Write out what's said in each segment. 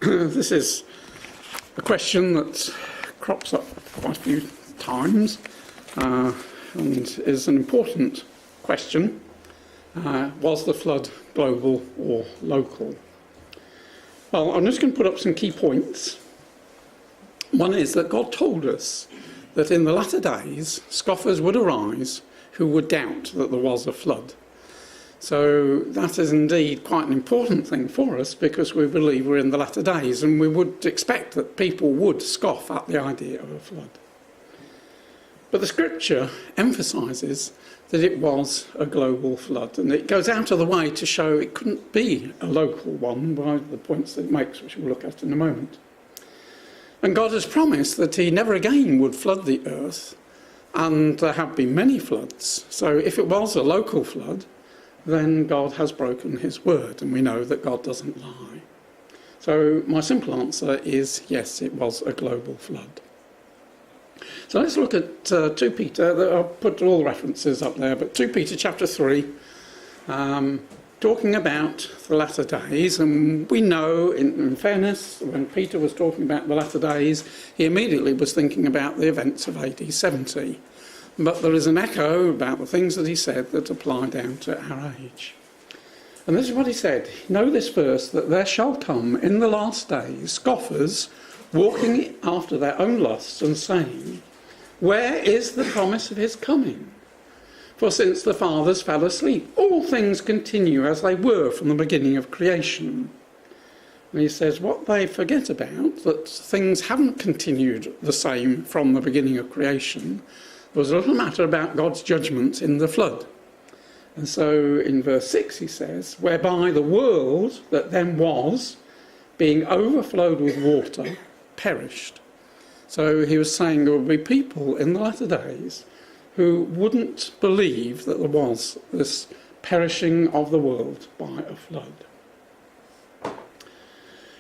This is a question that crops up quite a few times and is an important question. Was the flood global or local? Well, I'm just going to put up some key points. One is that God told us that in the latter days, scoffers would arise who would doubt that there was a flood. So that is indeed quite an important thing for us, because we believe we're in the latter days, and we would expect that people would scoff at the idea of a flood. But the scripture emphasises that it was a global flood, and it goes out of the way to show it couldn't be a local one by the points that it makes, which we'll look at in a moment. And God has promised that he never again would flood the earth, and there have been many floods. So if it was a local flood, then God has broken his word, and we know that God doesn't lie. So my simple answer is yes, it was a global flood. So let's look at 2 Peter. I'll put all the references up there, but 2 Peter chapter 3, talking about the latter days. And we know, in fairness, when Peter was talking about the latter days, he immediately was thinking about the events of AD 70. But there is an echo about the things that he said that apply down to our age. And this is what he said. Know this verse, that there shall come in the last days scoffers, walking after their own lusts, and saying, where is the promise of his coming? For since the fathers fell asleep, all things continue as they were from the beginning of creation. And he says what they forget about, that things haven't continued the same from the beginning of creation. There was a little matter about God's judgment in the flood. And so in verse 6 he says, whereby the world that then was, being overflowed with water, perished. So he was saying there would be people in the latter days who wouldn't believe that there was this perishing of the world by a flood.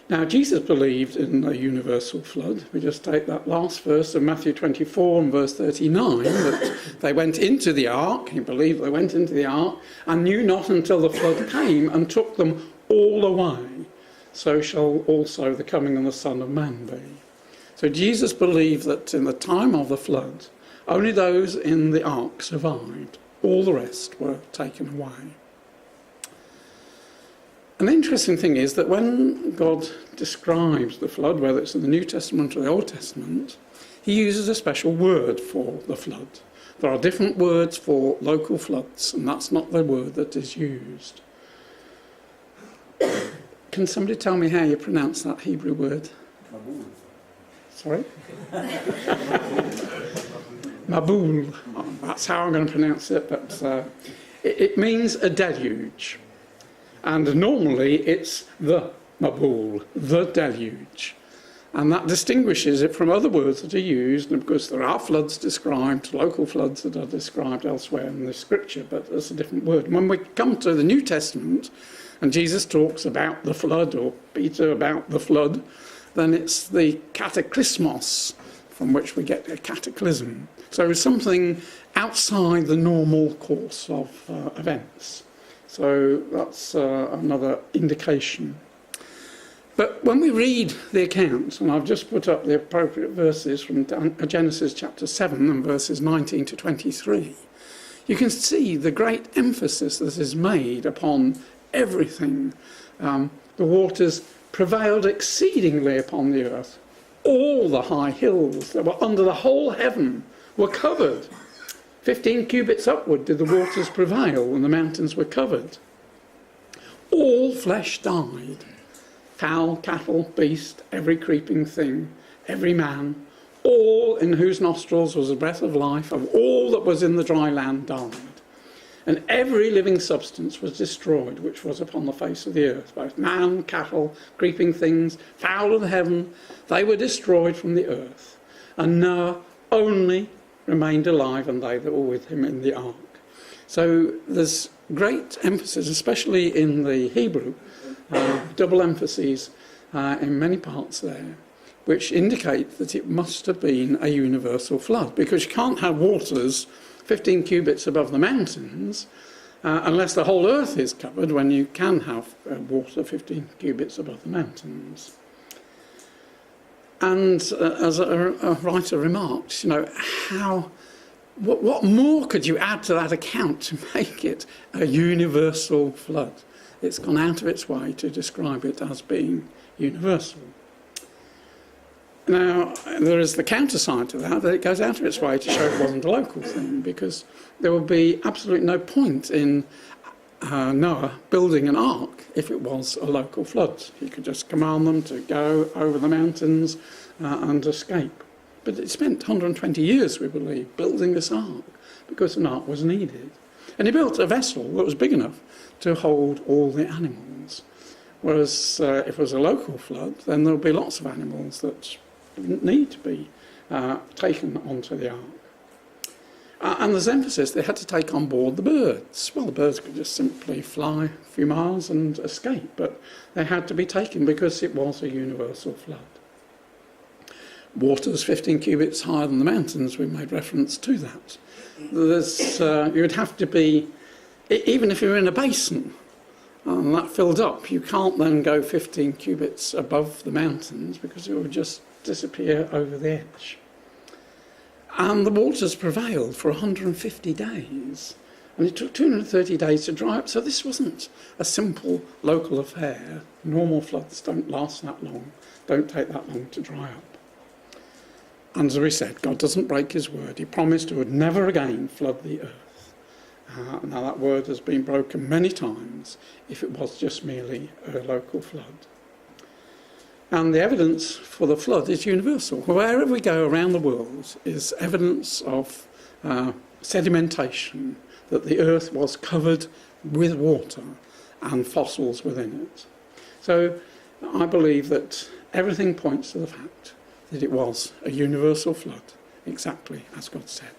Now, Jesus believed in a universal flood. We just take that last verse of Matthew 24 and verse 39, that they went into the ark, he believed they went into the ark, and knew not until the flood came and took them all away. So shall also the coming of the Son of Man be. So Jesus believed that in the time of the flood, only those in the ark survived. All the rest were taken away. And the interesting thing is that when God describes the flood, whether it's in the New Testament or the Old Testament, he uses a special word for the flood. There are different words for local floods, and that's not the word that is used. Can somebody tell me how you pronounce that Hebrew word? Mabul. Sorry? Mabul. That's how I'm going to pronounce it, but it means a deluge. And normally it's the Mabul, the deluge. And that distinguishes it from other words that are used, and because there are floods described, local floods that are described elsewhere in the scripture, but it's a different word. When we come to the New Testament, and Jesus talks about the flood, or Peter about the flood, then it's the cataclysmos, from which we get a cataclysm. So it's something outside the normal course of events. So that's another indication. But when we read the account, and I've just put up the appropriate verses from Genesis chapter 7 and verses 19 to 23, you can see the great emphasis that is made upon everything. The waters prevailed exceedingly upon the earth. All the high hills that were under the whole heaven were covered. 15 cubits upward did the waters prevail, and the mountains were covered. All flesh died. Fowl, cattle, beast, every creeping thing, every man, all in whose nostrils was the breath of life, of all that was in the dry land died. And every living substance was destroyed, which was upon the face of the earth. Both man, cattle, creeping things, fowl of the heaven, they were destroyed from the earth. And Noah only remained alive, and they that were with him in the ark. So there's great emphasis, especially in the Hebrew, double emphases in many parts there, which indicate that it must have been a universal flood, because you can't have waters 15 cubits above the mountains unless the whole earth is covered, when you can have water 15 cubits above the mountains. And as a writer remarked, you know, what more could you add to that account to make it a universal flood? It's gone out of its way to describe it as being universal. Now, there is the counterside to that it goes out of its way to show it wasn't a local thing, because there would be absolutely no point in Noah building an ark if it was a local flood. He could just command them to go over the mountains and escape. But it spent 120 years, we believe, building this ark, because an ark was needed. And he built a vessel that was big enough to hold all the animals. Whereas if it was a local flood, then there would be lots of animals that didn't need to be taken onto the ark. And there's emphasis, they had to take on board the birds. Well, the birds could just simply fly a few miles and escape, but they had to be taken because it was a universal flood. Water's 15 cubits higher than the mountains, we made reference to that. You would have to be, even if you're in a basin and that filled up, you can't then go 15 cubits above the mountains because it would just disappear over the edge. And the waters prevailed for 150 days. And it took 230 days to dry up. So this wasn't a simple local affair. Normal floods don't last that long, don't take that long to dry up. And as we said, God doesn't break his word. He promised he would never again flood the earth. Now that word has been broken many times if it was just merely a local flood. And the evidence for the flood is universal. Wherever we go around the world is evidence of sedimentation, that the earth was covered with water and fossils within it. So I believe that everything points to the fact that it was a universal flood, exactly as God said.